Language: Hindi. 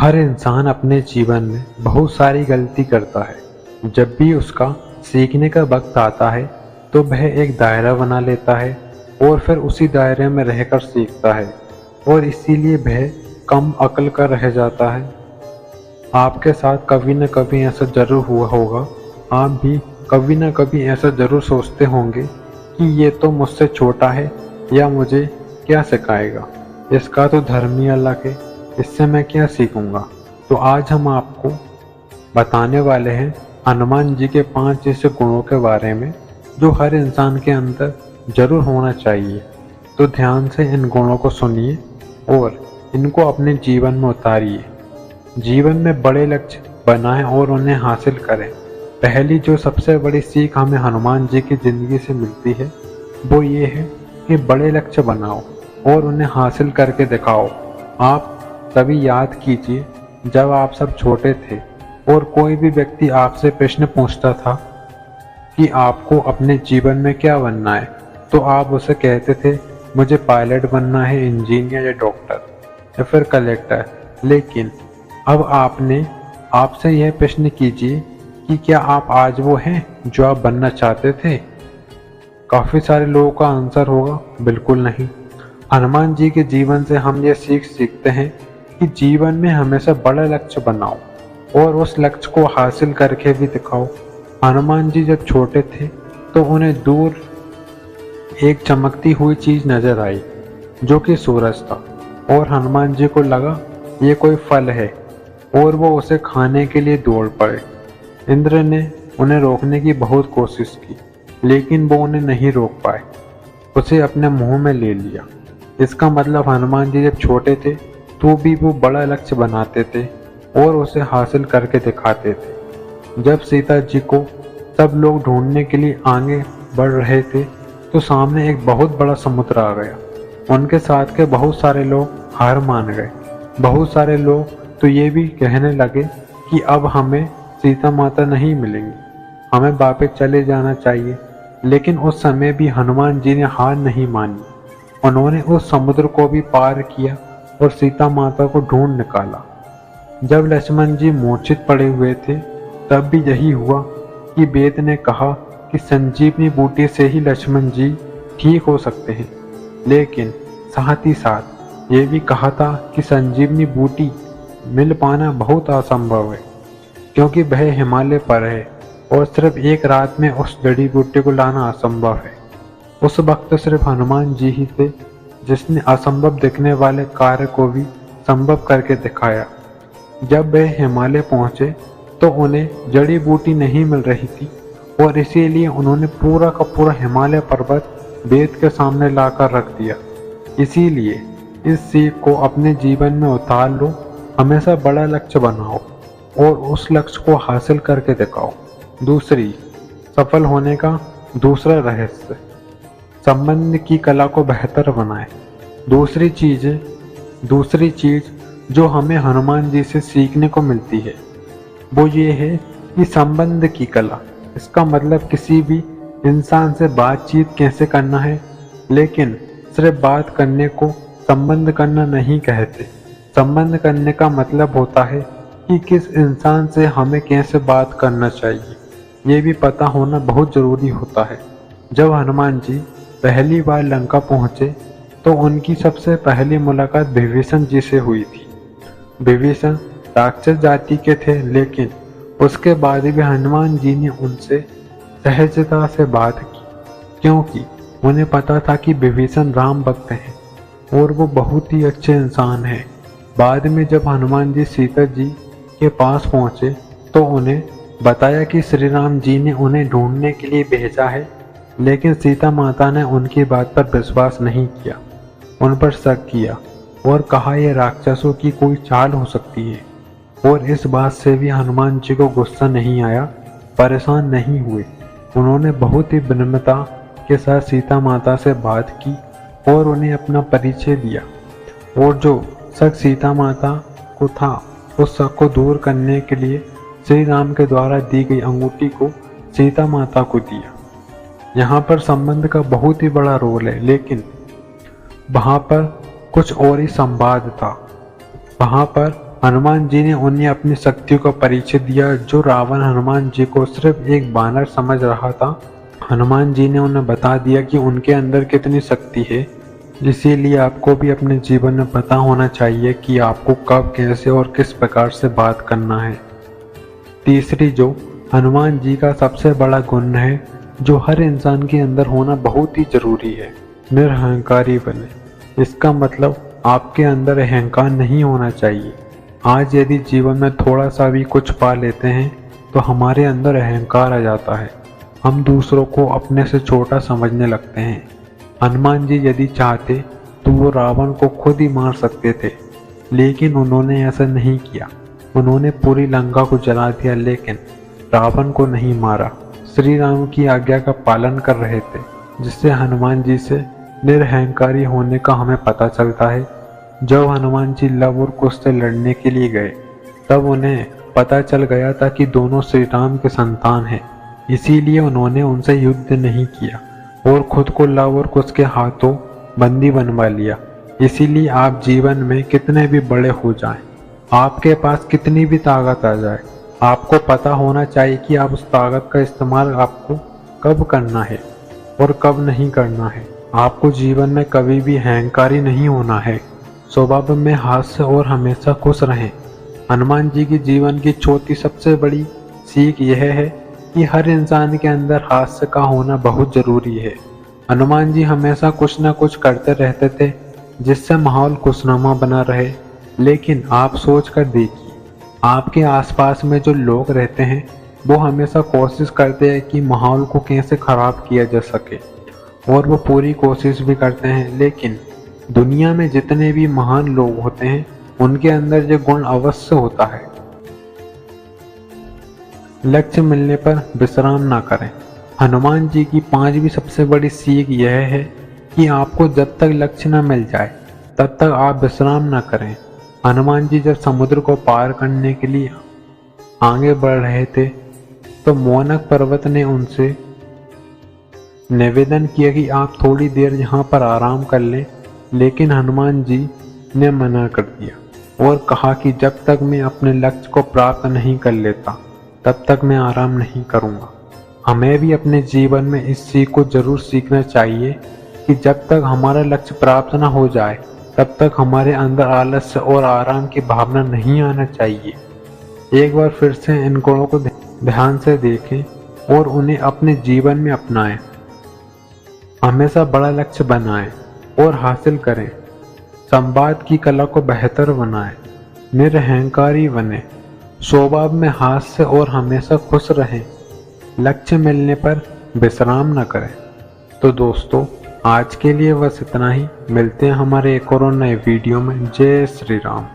हर इंसान अपने जीवन में बहुत सारी गलती करता है। जब भी उसका सीखने का वक्त आता है तो वह एक दायरा बना लेता है और फिर उसी दायरे में रहकर सीखता है और इसीलिए वह कम अक्ल का रह जाता है। आपके साथ कभी न कभी ऐसा जरूर हुआ होगा। आप भी कभी न कभी ऐसा जरूर सोचते होंगे कि ये तो मुझसे छोटा है या मुझे क्या सिखाएगा, इसका तो धर्म ही अलग है, इससे मैं क्या सीखूंगा। तो आज हम आपको बताने वाले हैं हनुमान जी के 5 ऐसे गुणों के बारे में जो हर इंसान के अंदर जरूर होना चाहिए। तो ध्यान से इन गुणों को सुनिए और इनको अपने जीवन में उतारिए। जीवन में बड़े लक्ष्य बनाएं और उन्हें हासिल करें। पहली जो सबसे बड़ी सीख हमें हनुमान जी की जिंदगी से मिलती है वो ये है कि बड़े लक्ष्य बनाओ और उन्हें हासिल करके दिखाओ। आप तभी याद कीजिए जब आप सब छोटे थे और कोई भी व्यक्ति आपसे प्रश्न पूछता था कि आपको अपने जीवन में क्या बनना है, तो आप उसे कहते थे मुझे पायलट बनना है, इंजीनियर या डॉक्टर या फिर कलेक्टर। लेकिन अब आपसे यह प्रश्न कीजिए कि क्या आप आज वो हैं जो आप बनना चाहते थे? काफी सारे लोगों का आंसर होगा बिल्कुल नहीं। हनुमान जी के जीवन से हम ये सीखते हैं कि जीवन में हमेशा बड़ा लक्ष्य बनाओ और उस लक्ष्य को हासिल करके भी दिखाओ। हनुमान जी जब छोटे थे तो उन्हें दूर एक चमकती हुई चीज नजर आई जो कि सूरज था और हनुमान जी को लगा ये कोई फल है और वो उसे खाने के लिए दौड़ पड़े। इंद्र ने उन्हें रोकने की बहुत कोशिश की लेकिन वो उन्हें नहीं रोक पाए, उसे अपने मुंह में ले लिया। इसका मतलब हनुमान जी जब छोटे थे तो भी वो बड़ा लक्ष्य बनाते थे और उसे हासिल करके दिखाते थे। जब सीता जी को सब लोग ढूंढने के लिए आगे बढ़ रहे थे तो सामने एक बहुत बड़ा समुद्र आ गया। उनके साथ के बहुत सारे लोग हार मान गए। बहुत सारे लोग तो ये भी कहने लगे कि अब हमें सीता माता नहीं मिलेंगी, हमें वापस चले जाना चाहिए। लेकिन उस समय भी हनुमान जी ने हार नहीं मानी। उन्होंने उस समुद्र को भी पार किया और सीता माता को ढूंढ निकाला। जब लक्ष्मण जी मूर्छित पड़े हुए थे तब भी यही हुआ कि वेद ने कहा कि संजीवनी बूटी से ही लक्ष्मण जी ठीक हो सकते हैं, लेकिन साथ ही साथ ये भी कहा था कि संजीवनी बूटी मिल पाना बहुत असंभव है क्योंकि वह हिमालय पर है और सिर्फ एक रात में उस जड़ी बूटी को लाना असंभव है। उस वक्त सिर्फ हनुमान जी ही थे जिसने असंभव दिखने वाले कार्य को भी संभव करके दिखाया। जब वे हिमालय पहुंचे तो उन्हें जड़ी बूटी नहीं मिल रही थी और इसीलिए उन्होंने पूरा का पूरा हिमालय पर्वत वेद के सामने लाकर रख दिया। इसीलिए इस सीख को अपने जीवन में उतार लो। हमेशा बड़ा लक्ष्य बनाओ और उस लक्ष्य को हासिल करके दिखाओ। दूसरी, सफल होने का दूसरा रहस्य, संबंध की कला को बेहतर बनाएं। दूसरी चीज जो हमें हनुमान जी से सीखने को मिलती है वो ये है कि संबंध की कला। इसका मतलब किसी भी इंसान से बातचीत कैसे करना है, लेकिन सिर्फ बात करने को संबंध करना नहीं कहते। संबंध करने का मतलब होता है कि किस इंसान से हमें कैसे बात करना चाहिए, ये भी पता होना बहुत जरूरी होता है। जब हनुमान जी पहली बार लंका पहुंचे तो उनकी सबसे पहली मुलाकात विभीषण जी से हुई थी। विभीषण राक्षस जाति के थे, लेकिन उसके बाद भी हनुमान जी ने उनसे सहजता से बात की क्योंकि उन्हें पता था कि विभीषण राम भक्त हैं और वो बहुत ही अच्छे इंसान हैं। बाद में जब हनुमान जी सीता जी के पास पहुंचे तो उन्हें बताया कि श्री राम जी ने उन्हें ढूंढने के लिए भेजा है, लेकिन सीता माता ने उनकी बात पर विश्वास नहीं किया, उन पर शक किया और कहा यह राक्षसों की कोई चाल हो सकती है। और इस बात से भी हनुमान जी को गुस्सा नहीं आया, परेशान नहीं हुए। उन्होंने बहुत ही विनम्रता के साथ सीता माता से बात की और उन्हें अपना परिचय दिया और जो शक सीता माता को था उस शक को दूर करने के लिए श्री राम के द्वारा दी गई अंगूठी को सीता माता को दिया। यहाँ पर संबंध का बहुत ही बड़ा रोल है, लेकिन वहाँ पर कुछ और ही संवाद था। वहाँ पर हनुमान जी ने उन्हें अपनी शक्तियों का परिचय दिया। जो रावण हनुमान जी को सिर्फ एक बानर समझ रहा था, हनुमान जी ने उन्हें बता दिया कि उनके अंदर कितनी शक्ति है। इसीलिए आपको भी अपने जीवन में पता होना चाहिए कि आपको कब, कैसे और किस प्रकार से बात करना है। तीसरी, जो हनुमान जी का सबसे बड़ा गुण है, जो हर इंसान के अंदर होना बहुत ही जरूरी है, निरहंकारी बने। इसका मतलब आपके अंदर अहंकार नहीं होना चाहिए। आज यदि जीवन में थोड़ा सा भी कुछ पा लेते हैं तो हमारे अंदर अहंकार आ जाता है। हम दूसरों को अपने से छोटा समझने लगते हैं। हनुमान जी यदि चाहते तो वो रावण को खुद ही मार सकते थे, लेकिन उन्होंने ऐसा नहीं किया। उन्होंने पूरी लंका को जला दिया, लेकिन रावण को नहीं मारा। श्री राम की आज्ञा का पालन कर रहे थे, जिससे हनुमान जी से निरहंकारी होने का हमें पता चलता है। जब हनुमान जी लव और कुश से लड़ने के लिए गए, तब उन्हें पता चल गया था कि दोनों श्री राम के संतान हैं। इसीलिए उन्होंने उनसे युद्ध नहीं किया और खुद को लव और कुश के हाथों बंदी बनवा लिया। इसीलिए आप जीवन में कितने भी बड़े हो जाएं, आपके पास कितनी भी ताकत आ जाए, आपको पता होना चाहिए कि आप उस ताकत का इस्तेमाल आपको कब करना है और कब नहीं करना है। आपको जीवन में कभी भी अहंकारी नहीं होना है। स्वभाव में हास्य और हमेशा खुश रहें। हनुमान जी की जीवन की चौथी सबसे बड़ी सीख यह है कि हर इंसान के अंदर हास्य का होना बहुत जरूरी है। हनुमान जी हमेशा कुछ न कुछ करते रहते थे, जिससे माहौल खुशनुमा बना रहे। लेकिन आप सोच कर देखिए, आपके आसपास में जो लोग रहते हैं वो हमेशा कोशिश करते हैं कि माहौल को कैसे खराब किया जा सके, और वो पूरी कोशिश भी करते हैं। लेकिन दुनिया में जितने भी महान लोग होते हैं, उनके अंदर ये गुण अवश्य होता है। लक्ष्य मिलने पर विश्राम ना करें। हनुमान जी की पांचवी सबसे बड़ी सीख यह है कि आपको जब तक लक्ष्य न मिल जाए तब तक आप विश्राम ना करें। हनुमान जी जब समुद्र को पार करने के लिए आगे बढ़ रहे थे, तो मोनक पर्वत ने उनसे निवेदन किया कि आप थोड़ी देर यहाँ पर आराम कर लें। लेकिन हनुमान जी ने मना कर दिया और कहा कि जब तक मैं अपने लक्ष्य को प्राप्त नहीं कर लेता, तब तक मैं आराम नहीं करूँगा। हमें भी अपने जीवन में इस सीख को जरूर सीखना चाहिए कि जब तक हमारा लक्ष्य प्राप्त न हो जाए, तब तक हमारे अंदर आलस्य और आराम की भावना नहीं आना चाहिए। एक बार फिर से इन गुणों को ध्यान से देखें और उन्हें अपने जीवन में अपनाएं। हमेशा बड़ा लक्ष्य बनाएं और हासिल करें। संवाद की कला को बेहतर बनाएं। निरहंकारी बने। स्वभाव में हास्य और हमेशा खुश रहें। लक्ष्य मिलने पर विश्राम न करें। तो दोस्तों, आज के लिए बस इतना ही। मिलते हैं हमारे एक और नए वीडियो में। जय श्री राम।